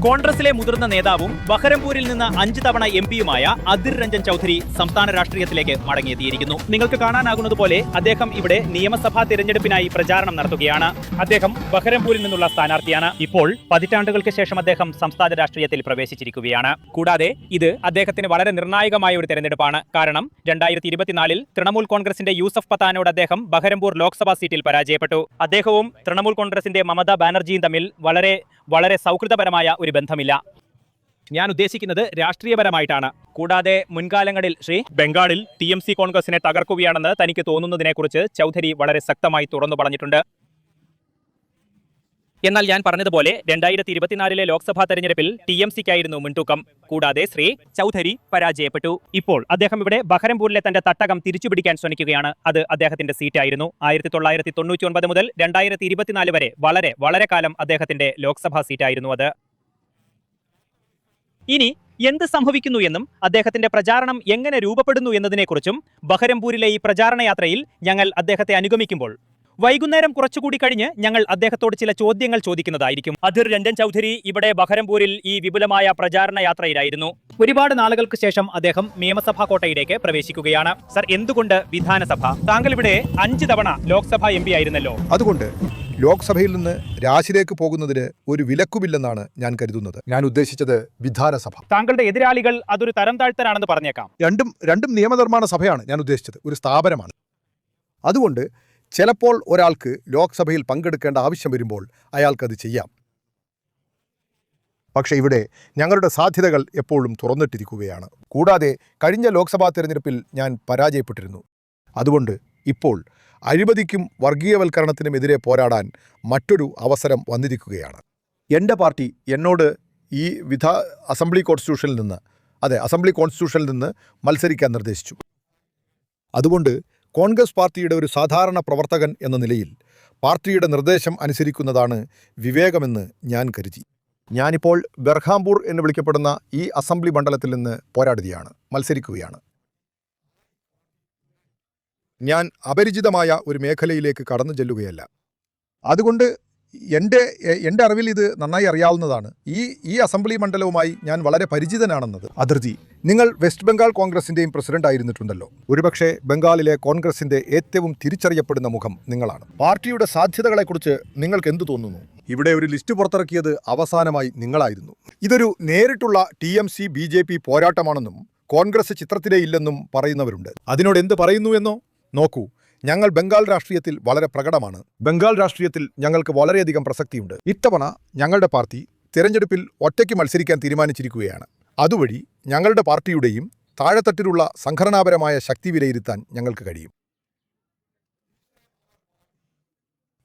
കോൺഗ്രസിലെ മുതിർന്ന നേതാവും ബഹരംപൂരിൽ നിന്ന് 5 തവണ എംപിയുമായ അധിർ രഞ്ജൻ ചൌധരി സംസ്ഥാന രാഷ്ട്രീയത്തിലേക്ക് മടങ്ങിയെത്തിയിരിക്കുന്നു. നിങ്ങൾക്ക് കാണാനാകുന്നതുപോലെ അദ്ദേഹം ഇവിടെ നിയമസഭാ തിരഞ്ഞെടുപ്പിനായി പ്രചാരണം നടത്തുകയാണ്. അദ്ദേഹം ബഹരംപൂരിൽ നിന്നുള്ള സ്ഥാനാർത്ഥിയാണ്. ഇപ്പോൾ പതിറ്റാണ്ടുകൾക്ക് ശേഷം അദ്ദേഹം സംസ്ഥാന രാഷ്ട്രീയത്തിൽ പ്രവേശിച്ചിരിക്കുകയാണ്. കൂടാതെ ഇത് അദ്ദേഹത്തിന് വളരെ നിർണായകമായ ഒരു തെരഞ്ഞെടുപ്പാണ്. കാരണം 2024-ൽ തൃണമൂൽ കോൺഗ്രസിന്റെ യൂസഫ് പത്താനോട് അദ്ദേഹം ബഹരംപൂർ ലോക്സഭാ സീറ്റിൽ പരാജയപ്പെട്ടു. അദ്ദേഹവും തൃണമൂൽ കോൺഗ്രസിന്റെ മമതാ ബാനർജിയും തമ്മിൽ വളരെ സൗഹൃദപരമായ ഒരു ബന്ധമില്ല. ഞാൻ ഉദ്ദേശിക്കുന്നത് രാഷ്ട്രീയപരമായിട്ടാണ്. കൂടാതെ മുൻകാലങ്ങളിൽ ബംഗാളിൽ TMC കോൺഗ്രസിനെ തകർക്കുകയാണെന്ന് തനിക്ക് തോന്നുന്നതിനെക്കുറിച്ച് ചൌധരി വളരെ ശക്തമായി തുറന്നു പറഞ്ഞിട്ടുണ്ട്. എന്നാൽ ഞാൻ പറഞ്ഞതുപോലെ 2024-ലെ ലോക്സഭാ തെരഞ്ഞെടുപ്പിൽ TMCക്കായിരുന്നു മുൻതൂക്കം. കൂടാതെ ചൌധരി പരാജയപ്പെട്ടു. ഇപ്പോൾ അദ്ദേഹം ഇവിടെ ബഹരംപൂരിലെ തന്റെ തട്ടകം തിരിച്ചുപിടിക്കാൻ ശ്രമിക്കുകയാണ്. അത് അദ്ദേഹത്തിന്റെ സീറ്റായിരുന്നു. 1999 മുതൽ 2024 വരെ വളരെ കാലം അദ്ദേഹത്തിന്റെ ലോക്സഭാ സീറ്റായിരുന്നു അത്. ഇനി എന്ത് സംഭവിക്കുന്നു എന്നും അദ്ദേഹത്തിന്റെ പ്രചാരണം എങ്ങനെ രൂപപ്പെടുന്നു എന്നതിനെക്കുറിച്ചും ബഹരംപൂരിലെ ഈ പ്രചാരണ യാത്രയിൽ ഞങ്ങൾ അദ്ദേഹത്തെ അനുഗമിക്കുമ്പോൾ വൈകുന്നേരം കുറച്ചുകൂടി കഴിഞ്ഞ് ഞങ്ങൾ അദ്ദേഹത്തോട് ചില ചോദ്യങ്ങൾ ചോദിക്കുന്നതായിരിക്കും. അധിർ രഞ്ജൻ ചൌധരി ഇവിടെ ബഹരംപൂരിൽ ഈ വിപുലമായ പ്രചാരണ യാത്രയിലായിരുന്നു. ഒരുപാട് നാളുകൾക്ക് ശേഷം അദ്ദേഹം നിയമസഭാ കോട്ടയിലേക്ക് പ്രവേശിക്കുകയാണ്. സർ, എന്തുകൊണ്ട് വിധാനസഭ? താങ്കൾ ഇവിടെ 5 തവണ ലോക്സഭാ MP ആയിരുന്നല്ലോ. അതുകൊണ്ട് ലോക്സഭയിൽ നിന്ന് രാജിയിലേക്ക് പോകുന്നതിന് ഒരു വിലക്കുമില്ലെന്നാണ് ഞാൻ കരുതുന്നത്. ഞാൻ ഉദ്ദേശിച്ചത് വിധാനസഭ. താങ്കളുടെ എതിരാളികൾ അതൊരു തരം താഴ്ത്തലാണെന്ന് പറഞ്ഞേക്കാം. രണ്ടും നിയമനിർമ്മാണ സഭയാണ് ഞാൻ ഉദ്ദേശിച്ചത്, ഒരു സ്ഥാപനമാണ്. അതുകൊണ്ട് ചിലപ്പോൾ ഒരാൾക്ക് ലോക്സഭയിൽ പങ്കെടുക്കേണ്ട ആവശ്യം വരുമ്പോൾ അയാൾക്കത് ചെയ്യാം. പക്ഷേ ഇവിടെ ഞങ്ങളുടെ സാധ്യതകൾ എപ്പോഴും തുറന്നിട്ടിരിക്കുകയാണ്. കൂടാതെ കഴിഞ്ഞ ലോക്സഭാ തെരഞ്ഞെടുപ്പിൽ ഞാൻ പരാജയപ്പെട്ടിരുന്നു. അതുകൊണ്ട് ഇപ്പോൾ അഴിമതിക്കും വർഗീയവൽക്കരണത്തിനുമെതിരെ പോരാടാൻ മറ്റൊരു അവസരം വന്നിരിക്കുകയാണ്. എൻ്റെ പാർട്ടി എന്നോട് ഈ അസംബ്ലി കോൺസ്റ്റിറ്റ്യൂഷനിൽ നിന്ന് മത്സരിക്കാൻ നിർദ്ദേശിച്ചു. അതുകൊണ്ട് കോൺഗ്രസ് പാർട്ടിയുടെ ഒരു സാധാരണ പ്രവർത്തകൻ എന്ന നിലയിൽ പാർട്ടിയുടെ നിർദ്ദേശം അനുസരിക്കുന്നതാണ് വിവേകമെന്ന് ഞാൻ കരുതി. ഞാനിപ്പോൾ ബെർഹാംപൂർ എന്ന് വിളിക്കപ്പെടുന്ന ഈ അസംബ്ലി മണ്ഡലത്തിൽ നിന്ന് മത്സരിക്കുകയാണ്. ഞാൻ അപരിചിതമായ ഒരു മേഖലയിലേക്ക് കടന്നു ചെല്ലുകയല്ല. അതുകൊണ്ട് എൻ്റെ അറിവിൽ ഇത് നന്നായി അറിയാവുന്നതാണ്. ഈ അസംബ്ലി മണ്ഡലവുമായി ഞാൻ വളരെ പരിചിതനാണെന്നത്. അതിർജി, നിങ്ങൾ വെസ്റ്റ് ബംഗാൾ കോൺഗ്രസിൻ്റെയും പ്രസിഡന്റ് ആയിരുന്നിട്ടുണ്ടല്ലോ. ഒരുപക്ഷെ ബംഗാളിലെ കോൺഗ്രസിൻ്റെ ഏറ്റവും തിരിച്ചറിയപ്പെടുന്ന മുഖം നിങ്ങളാണ്. പാർട്ടിയുടെ സാധ്യതകളെക്കുറിച്ച് നിങ്ങൾക്ക് എന്തു തോന്നുന്നു? ഇവിടെ ഒരു ലിസ്റ്റ് പുറത്തിറക്കിയത് അവസാനമായി നിങ്ങളായിരുന്നു. ഇതൊരു നേരിട്ടുള്ള TMC BJP പോരാട്ടമാണെന്നും കോൺഗ്രസ് ചിത്രത്തിലേ ഇല്ലെന്നും പറയുന്നവരുണ്ട്. അതിനോട് എന്ത് പറയുന്നു എന്നോ? നോക്കൂ, ഞങ്ങൾ ബംഗാൾ രാഷ്ട്രീയത്തിൽ വളരെ പ്രകടമാണ്. ബംഗാൾ രാഷ്ട്രീയത്തിൽ ഞങ്ങൾക്ക് വളരെയധികം പ്രസക്തിയുണ്ട്. ഇത്തവണ ഞങ്ങളുടെ പാർട്ടി തിരഞ്ഞെടുപ്പിൽ ഒറ്റയ്ക്ക് മത്സരിക്കാൻ തീരുമാനിച്ചിരിക്കുകയാണ്. അതുവഴി ഞങ്ങളുടെ പാർട്ടിയുടെയും താഴെത്തട്ടിലുള്ള സംഘടനാപരമായ ശക്തി വിലയിരുത്താൻ ഞങ്ങൾക്ക് കഴിയും.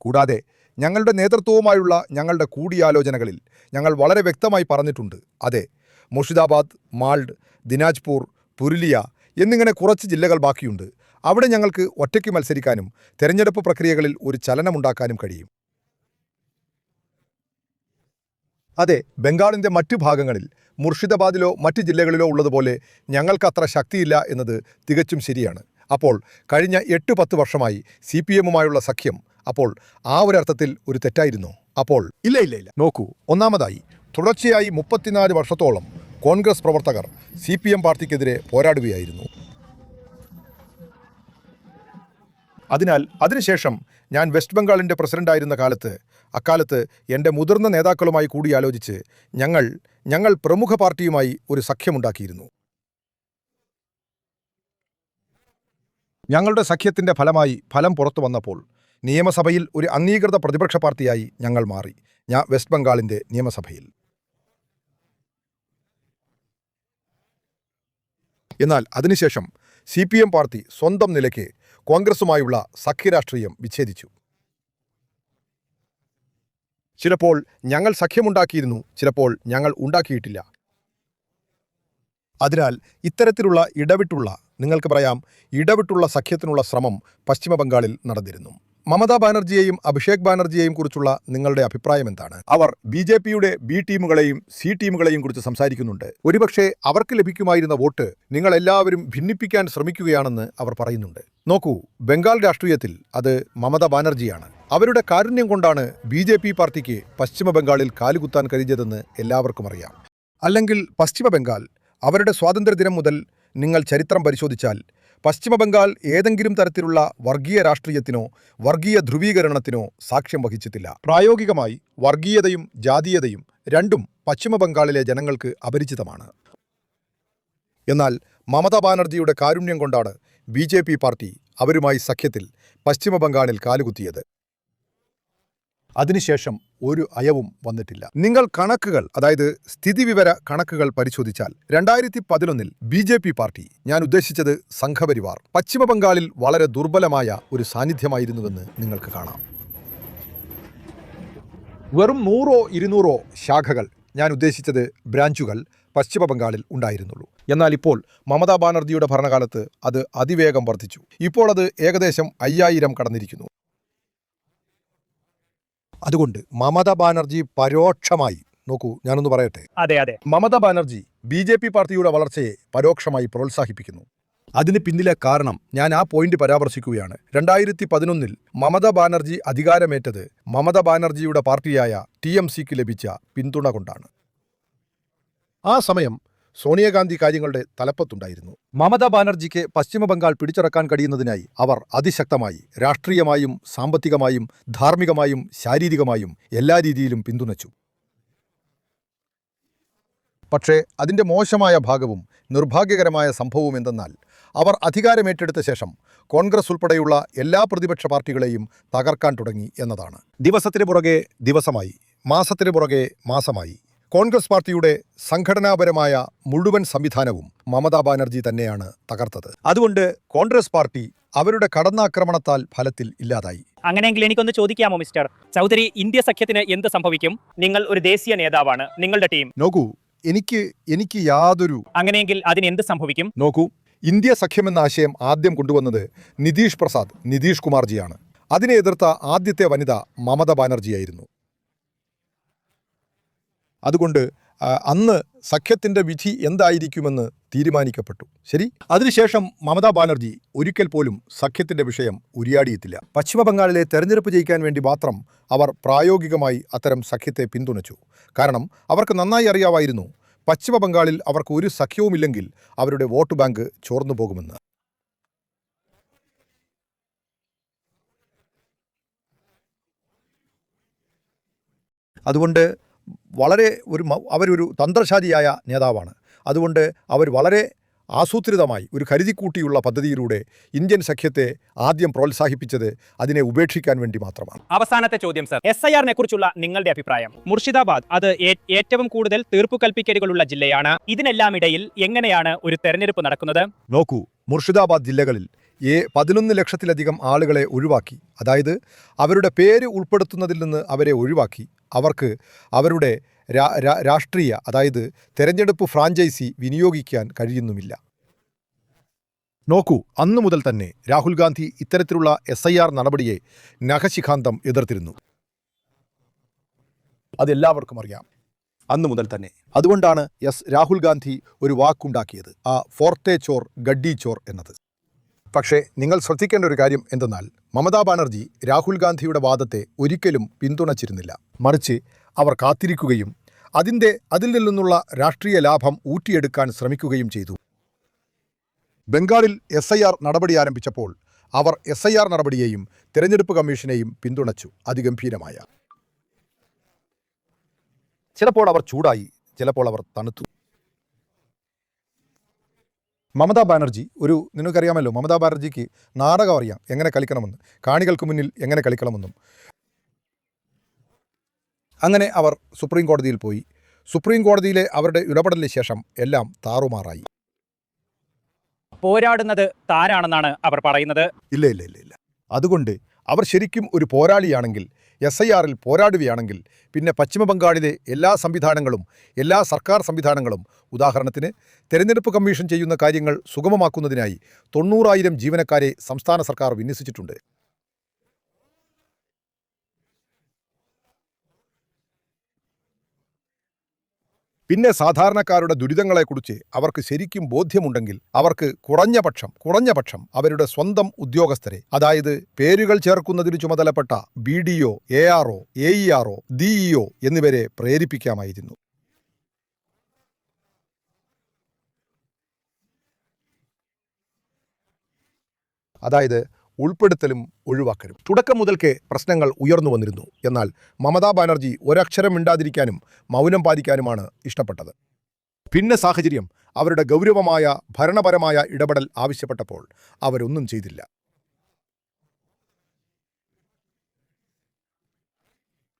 കൂടാതെ ഞങ്ങളുടെ നേതൃത്വവുമായുള്ള ഞങ്ങളുടെ കൂടിയാലോചനകളിൽ ഞങ്ങൾ വളരെ വ്യക്തമായി പറഞ്ഞിട്ടുണ്ട്. അതെ, മുർഷിദാബാദ്, മാൾഡ്, ദിനാജ്പൂർ, പുരുലിയ എന്നിങ്ങനെ കുറച്ച് ജില്ലകൾ ബാക്കിയുണ്ട്. അവിടെ ഞങ്ങൾക്ക് ഒറ്റയ്ക്ക് മത്സരിക്കാനും തെരഞ്ഞെടുപ്പ് പ്രക്രിയകളിൽ ഒരു ചലനമുണ്ടാക്കാനും കഴിയും. അതെ, ബംഗാളിൻ്റെ മറ്റു ഭാഗങ്ങളിൽ മുർഷിദാബാദിലോ മറ്റ് ജില്ലകളിലോ ഉള്ളതുപോലെ ഞങ്ങൾക്ക് ശക്തിയില്ല എന്നത് തികച്ചും ശരിയാണ്. അപ്പോൾ കഴിഞ്ഞ 8-10 വർഷമായി CPMുമായുള്ള സഖ്യം അപ്പോൾ ആ ഒരർത്ഥത്തിൽ ഒരു തെറ്റായിരുന്നോ? അപ്പോൾ ഇല്ല. നോക്കൂ, ഒന്നാമതായി തുടർച്ചയായി 34 വർഷത്തോളം കോൺഗ്രസ് പ്രവർത്തകർ CPM പാർട്ടിക്കെതിരെ പോരാടുകയായിരുന്നു. അതിനുശേഷം ഞാൻ വെസ്റ്റ് ബംഗാളിൻ്റെ പ്രസിഡന്റായിരുന്ന അക്കാലത്ത് എൻ്റെ മുതിർന്ന നേതാക്കളുമായി കൂടിയാലോചിച്ച് ഞങ്ങൾ പ്രമുഖ പാർട്ടിയുമായി ഒരു സഖ്യമുണ്ടാക്കിയിരുന്നു. ഞങ്ങളുടെ സഖ്യത്തിൻ്റെ ഫലം പുറത്തു വന്നപ്പോൾ നിയമസഭയിൽ ഒരു അംഗീകൃത പ്രതിപക്ഷ പാർട്ടിയായി ഞങ്ങൾ മാറി. വെസ്റ്റ് ബംഗാളിൻ്റെ നിയമസഭയിൽ. എന്നാൽ അതിനുശേഷം CPM പാർട്ടി സ്വന്തം നിലയ്ക്ക് കോൺഗ്രസുമായുള്ള സഖ്യരാഷ്ട്രീയം വിച്ഛേദിച്ചു. ചിലപ്പോൾ ഞങ്ങൾ സഖ്യമുണ്ടാക്കിയിരുന്നു, ചിലപ്പോൾ ഞങ്ങൾ ഉണ്ടാക്കിയിട്ടില്ല. അതിനാൽ ഇത്തരത്തിലുള്ള ഇടവിട്ടുള്ള സഖ്യത്തിനുള്ള ശ്രമം പശ്ചിമ ബംഗാളിൽ നടന്നിരുന്നു. മമതാ ബാനർജിയെയും അഭിഷേക് ബാനർജിയെയും കുറിച്ചുള്ള നിങ്ങളുടെ അഭിപ്രായം എന്താണ്? അവർ BJPയുടെ B ടീമുകളെയും C ടീമുകളെയും കുറിച്ച് സംസാരിക്കുന്നുണ്ട്. ഒരുപക്ഷെ അവർക്ക് ലഭിക്കുമായിരുന്ന വോട്ട് നിങ്ങളെല്ലാവരും ഭിന്നിപ്പിക്കാൻ ശ്രമിക്കുകയാണെന്ന് അവർ പറയുന്നുണ്ട്. നോക്കൂ, ബംഗാൾ രാഷ്ട്രീയത്തിൽ അത് മമതാ ബാനർജിയാണ്. അവരുടെ കാരുണ്യം കൊണ്ടാണ് BJP പാർട്ടിക്ക് പശ്ചിമ ബംഗാളിൽ കാലുകുത്താൻ കഴിഞ്ഞതെന്ന് എല്ലാവർക്കും അറിയാം. അല്ലെങ്കിൽ പശ്ചിമ ബംഗാൾ അവരുടെ സ്വാതന്ത്ര്യദിനം മുതൽ നിങ്ങൾ ചരിത്രം പരിശോധിച്ചാൽ പശ്ചിമ ബംഗാൾ ഏതെങ്കിലും തരത്തിലുള്ള വർഗീയ രാഷ്ട്രീയത്തിനോ വർഗീയ ധ്രുവീകരണത്തിനോ സാക്ഷ്യം വഹിച്ചിട്ടില്ല. പ്രായോഗികമായി വർഗീയതയും ജാതീയതയും രണ്ടും പശ്ചിമ ബംഗാളിലെ ജനങ്ങൾക്ക് അപരിചിതമാണ്. എന്നാൽ മമതാ ബാനർജിയുടെ കാരുണ്യം കൊണ്ടാണ് BJP പാർട്ടി അവരുമായി സഖ്യത്തിൽ പശ്ചിമ ബംഗാളിൽ കാലുകുത്തിയത്. അതിനുശേഷം ഒരു അയവും വന്നിട്ടില്ല. നിങ്ങൾ കണക്കുകൾ, അതായത് സ്ഥിതിവിവര കണക്കുകൾ പരിശോധിച്ചാൽ 2011 BJP പാർട്ടി, ഞാൻ ഉദ്ദേശിച്ചത് സംഘപരിവാർ, പശ്ചിമ ബംഗാളിൽ വളരെ ദുർബലമായ ഒരു സാന്നിധ്യമായിരുന്നുവെന്ന് നിങ്ങൾക്ക് കാണാം. വെറും 100ഓ 200ഓ ശാഖകൾ, ഞാൻ ഉദ്ദേശിച്ചത് ബ്രാഞ്ചുകൾ, പശ്ചിമ ബംഗാളിൽ ഉണ്ടായിരുന്നുള്ളൂ. എന്നാൽ ഇപ്പോൾ മമതാ ബാനർജിയുടെ ഭരണകാലത്ത് അത് അതിവേഗം വർദ്ധിച്ചു. ഇപ്പോൾ അത് ഏകദേശം 5000 കടന്നിരിക്കുന്നു. അതുകൊണ്ട് മമതാ ബാനർജി പരോക്ഷമായി, നോക്കൂ ഞാനൊന്ന് പറയട്ടെ, അതെ, മമതാ ബാനർജി BJP പാർട്ടിയുടെ വളർച്ചയെ പരോക്ഷമായി പ്രോത്സാഹിപ്പിക്കുന്നു. അതിന് പിന്നിലെ കാരണം ഞാൻ ആ പോയിന്റ് പരാമർശിക്കുകയാണ്. 2011 മമതാ ബാനർജി അധികാരമേറ്റത് മമതാ ബാനർജിയുടെ പാർട്ടിയായ TMCക്ക് ലഭിച്ച പിന്തുണ കൊണ്ടാണ്. ആ സമയം സോണിയാഗാന്ധി കാര്യങ്ങളുടെ തലപ്പത്തുണ്ടായിരുന്നു. മമതാ ബാനർജിക്ക് പശ്ചിമ ബംഗാൾ പിടിച്ചടക്കാൻ കഴിയുന്നതിനായി അവർ അതിശക്തമായി രാഷ്ട്രീയമായും സാമ്പത്തികമായും ധാർമ്മികമായും ശാരീരികമായും എല്ലാ രീതിയിലും പിന്തുണച്ചു. പക്ഷേ അതിൻ്റെ മോശമായ ഭാഗവും നിർഭാഗ്യകരമായ സംഭവവും എന്തെന്നാൽ അവർ അധികാരമേറ്റെടുത്ത ശേഷം കോൺഗ്രസ് ഉൾപ്പെടെയുള്ള എല്ലാ പ്രതിപക്ഷ പാർട്ടികളെയും തകർക്കാൻ തുടങ്ങി എന്നതാണ്. ദിവസത്തിന് പുറകെ ദിവസമായി, മാസത്തിന് പുറകെ മാസമായി കോൺഗ്രസ് പാർട്ടിയുടെ സംഘടനാപരമായ മുഴുവൻ സംവിധാനവും മമതാ ബാനർജി തന്നെയാണ് തകർത്തത്. അതുകൊണ്ട് കോൺഗ്രസ് പാർട്ടി അവരുടെ കടന്നാക്രമണത്താൽ ഫലത്തിൽ ഇല്ലാതായി. അങ്ങനെയെങ്കിൽ എനിക്കൊന്ന് ചോദിക്കാമോ മിസ്റ്റർ ചൗധരി, ഇന്ത്യ സഖ്യത്തിന് എന്ത് സംഭവിക്കും? നിങ്ങൾ ഒരു ദേശീയ നേതാവാണ്, നിങ്ങളുടെ ടീം. നോക്കൂ, എനിക്ക് യാതൊരു... അങ്ങനെയെങ്കിൽ അതിന് എന്ത് സംഭവിക്കും? നോക്കൂ, ഇന്ത്യ സഖ്യമെന്ന ആശയം ആദ്യം കൊണ്ടുവന്നത് നിതീഷ് കുമാർജിയാണ്. അതിനെ എതിർത്ത ആദ്യത്തെ വനിത മമതാ ബാനർജിയായിരുന്നു. അതുകൊണ്ട് അന്ന് സഖ്യത്തിൻ്റെ വിധി എന്തായിരിക്കുമെന്ന് തീരുമാനിക്കപ്പെട്ടു. ശരി, അതിനുശേഷം മമതാ ബാനർജി ഒരിക്കൽ പോലും സഖ്യത്തിൻ്റെ വിഷയം ഉരിയാടിയിട്ടില്ല. പശ്ചിമ ബംഗാളിലെ തെരഞ്ഞെടുപ്പ് ജയിക്കാൻ വേണ്ടി മാത്രം അവർ പ്രായോഗികമായി അത്തരം സഖ്യത്തെ പിന്തുണച്ചു. കാരണം അവർക്ക് നന്നായി അറിയാമായിരുന്നു പശ്ചിമ ബംഗാളിൽ അവർക്ക് ഒരു സഖ്യവുമില്ലെങ്കിൽ അവരുടെ വോട്ട് ബാങ്ക് ചോർന്നു പോകുമെന്ന്. അതുകൊണ്ട് അവരൊരു തന്ത്രശാലിയായ നേതാവാണ്. അതുകൊണ്ട് അവർ വളരെ ആസൂത്രിതമായി ഒരു കരുതിക്കൂട്ടിയുള്ള പദ്ധതിയിലൂടെ ഇന്ത്യൻ സഖ്യത്തെ ആദ്യം പ്രോത്സാഹിപ്പിച്ചത് അതിനെ ഉപേക്ഷിക്കാൻ വേണ്ടി മാത്രമാണ്. അവസാനത്തെ ചോദ്യം സർ, SIR കുറിച്ചുള്ള നിങ്ങളുടെ അഭിപ്രായം. മുർഷിദാബാദ് അത് ഏറ്റവും കൂടുതൽ തീർപ്പു കൽപ്പിക്കലുകളുള്ള ജില്ലയാണ്. ഇതിനെല്ലാം ഇടയിൽ എങ്ങനെയാണ് ഒരു തെരഞ്ഞെടുപ്പ് നടക്കുന്നത്? നോക്കൂ, മുർഷിദാബാദ് ജില്ലകളിൽ 11 ലക്ഷത്തിലധികം ആളുകളെ ഒഴിവാക്കി, അതായത് അവരുടെ പേര് ഉൾപ്പെടുത്തുന്നതിൽ നിന്ന് അവരെ ഒഴിവാക്കി. അവർക്ക് അവരുടെ രാഷ്ട്രീയ, അതായത് തെരഞ്ഞെടുപ്പ് ഫ്രാഞ്ചൈസി വിനിയോഗിക്കാൻ കഴിയുന്നുമില്ല. നോക്കൂ, അന്നു മുതൽ തന്നെ രാഹുൽ ഗാന്ധി ഇത്തരത്തിലുള്ള SIR നടപടിയെ നഖശിഖാന്തം എതിർത്തിരുന്നു. അതെല്ലാവർക്കും അറിയാം, അന്നു മുതൽ തന്നെ. അതുകൊണ്ടാണ് രാഹുൽ ഗാന്ധി ഒരു വാക്കുണ്ടാക്കിയത്, ആ ഫോർത്തെ ചോർ ഗഡ്ഡി ചോർ എന്നത്. പക്ഷേ നിങ്ങൾ ശ്രദ്ധിക്കേണ്ട ഒരു കാര്യം എന്തെന്നാൽ മമതാ ബാനർജി രാഹുൽ ഗാന്ധിയുടെ വാദത്തെ ഒരിക്കലും പിന്തുണച്ചിരുന്നില്ല. മറിച്ച് അവർ കാത്തിരിക്കുകയും അതിൽ നിന്നുള്ള രാഷ്ട്രീയ ലാഭം ഊറ്റിയെടുക്കാൻ ശ്രമിക്കുകയും ചെയ്തു. ബംഗാളിൽ SIR നടപടി ആരംഭിച്ചപ്പോൾ അവർ SIR നടപടിയെയും തെരഞ്ഞെടുപ്പ് കമ്മീഷനെയും പിന്തുണച്ചു അതിഗംഭീരമായ. ചിലപ്പോൾ അവർ ചൂടായി, ചിലപ്പോൾ അവർ തണുത്തു. മമതാ ബാനർജി നിങ്ങൾക്കറിയാമല്ലോ, മമതാ ബാനർജിക്ക് നാടകം അറിയാം, എങ്ങനെ കളിക്കണമെന്ന്, കാണികൾക്ക് മുന്നിൽ എങ്ങനെ കളിക്കണമെന്നും. അങ്ങനെ അവർ സുപ്രീം കോടതിയിൽ പോയി. സുപ്രീം കോടതിയിലെ അവരുടെ ഇടപെടലിന് ശേഷം എല്ലാം താറുമാറായി. പോരാടുന്നത് താരാണെന്നാണ് അവർ പറയുന്നത്. ഇല്ല. അതുകൊണ്ട് അവർ ശരിക്കും ഒരു പോരാളിയാണെങ്കിൽ, SIRൽ പോരാടുകയാണെങ്കിൽ, പിന്നെ പശ്ചിമ ബംഗാളിലെ എല്ലാ സംവിധാനങ്ങളും, എല്ലാ സർക്കാർ സംവിധാനങ്ങളും, ഉദാഹരണത്തിന് തെരഞ്ഞെടുപ്പ് കമ്മീഷൻ ചെയ്യുന്ന കാര്യങ്ങൾ സുഗമമാക്കുന്നതിനായി 90,000 ജീവനക്കാരെ സംസ്ഥാന സർക്കാർ വിന്യസിച്ചിട്ടുണ്ട്. പിന്നെ സാധാരണക്കാരുടെ ദുരിതങ്ങളെക്കുറിച്ച് അവർക്ക് ശരിക്കും ബോധ്യമുണ്ടെങ്കിൽ അവർക്ക് കുറഞ്ഞ പക്ഷം അവരുടെ സ്വന്തം ഉദ്യോഗസ്ഥരെ, അതായത് പേരുകൾ ചേർക്കുന്നതിന് ചുമതലപ്പെട്ട BDO, ARO, AERO, DEO എന്നിവരെ പ്രേരിപ്പിക്കാമായിരുന്നു. അതായത് ഉൾപ്പെടുത്തലും ഒഴിവാക്കലും. തുടക്കം മുതൽക്കേ പ്രശ്നങ്ങൾ ഉയർന്നു വന്നിരുന്നു. എന്നാൽ മമതാ ബാനർജി ഒരക്ഷരം മിണ്ടാതിരിക്കാനും മൗനം പാലിക്കാനുമാണ് ഇഷ്ടപ്പെട്ടത്. പിന്നെ സാഹചര്യം അവരുടെ ഗൗരവമായ ഭരണപരമായ ഇടപെടൽ ആവശ്യപ്പെട്ടപ്പോൾ അവരൊന്നും ചെയ്തില്ല.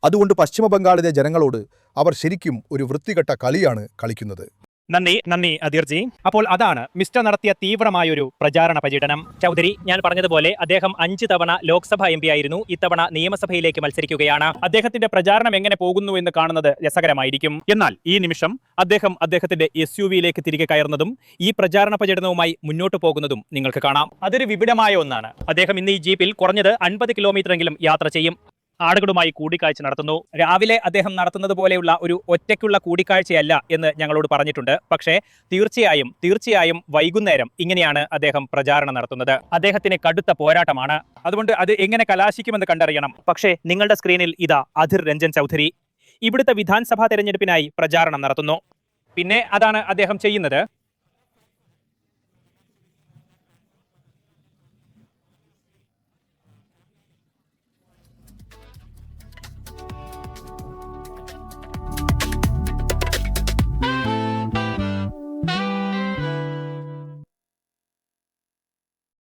അതുകൊണ്ട് പശ്ചിമ ബംഗാളിലെ ജനങ്ങളോട് അവർ ശരിക്കും ഒരു വൃത്തികെട്ട കളിയാണ് കളിക്കുന്നത്. നന്ദി അധീർജി. അപ്പോൾ അതാണ് മിസ്റ്റർ നടത്തിയ തീവ്രമായൊരു പ്രചാരണ പര്യടനം. ചൗധരി, ഞാൻ പറഞ്ഞതുപോലെ അദ്ദേഹം 5 തവണ ലോക്സഭ MP ആയിരുന്നു. ഇത്തവണ നിയമസഭയിലേക്ക് മത്സരിക്കുകയാണ്. അദ്ദേഹത്തിന്റെ പ്രചാരണം എങ്ങനെ പോകുന്നു എന്ന് കാണുന്നത് രസകരമായിരിക്കും. എന്നാൽ ഈ നിമിഷം അദ്ദേഹത്തിന്റെ SUV-യിലേക്ക് തിരികെ കയറുന്നതും ഈ പ്രചാരണ പര്യടനവുമായി മുന്നോട്ട് പോകുന്നതും നിങ്ങൾക്ക് കാണാം. അതൊരു വിപുലമായ ഒന്നാണ്. അദ്ദേഹം ഇന്ന് ഈ ജീപ്പിൽ കുറഞ്ഞത് 50 കിലോമീറ്ററെങ്കിലും യാത്ര ചെയ്യും. ആളുകളുമായി കൂടിക്കാഴ്ച നടത്തുന്നു. രാവിലെ അദ്ദേഹം നടത്തുന്നത് പോലെയുള്ള ഒരു ഒറ്റയ്ക്കുള്ള കൂടിക്കാഴ്ചയല്ല എന്ന് ഞങ്ങളോട് പറഞ്ഞിട്ടുണ്ട്. പക്ഷേ തീർച്ചയായും വൈകുന്നേരം ഇങ്ങനെയാണ് അദ്ദേഹം പ്രചാരണം നടത്തുന്നത്. അദ്ദേഹത്തിന് കടുത്ത പോരാട്ടമാണ്. അതുകൊണ്ട് അത് എങ്ങനെ കലാശിക്കുമെന്ന് കണ്ടറിയണം. പക്ഷേ നിങ്ങളുടെ സ്ക്രീനിൽ ഇതാ അധിർ രഞ്ജൻ ചൗധരി ഇവിടുത്തെ വിധാൻസഭാ തെരഞ്ഞെടുപ്പിനായി പ്രചാരണം നടത്തുന്നു. പിന്നെ അതാണ് അദ്ദേഹം ചെയ്യുന്നത്.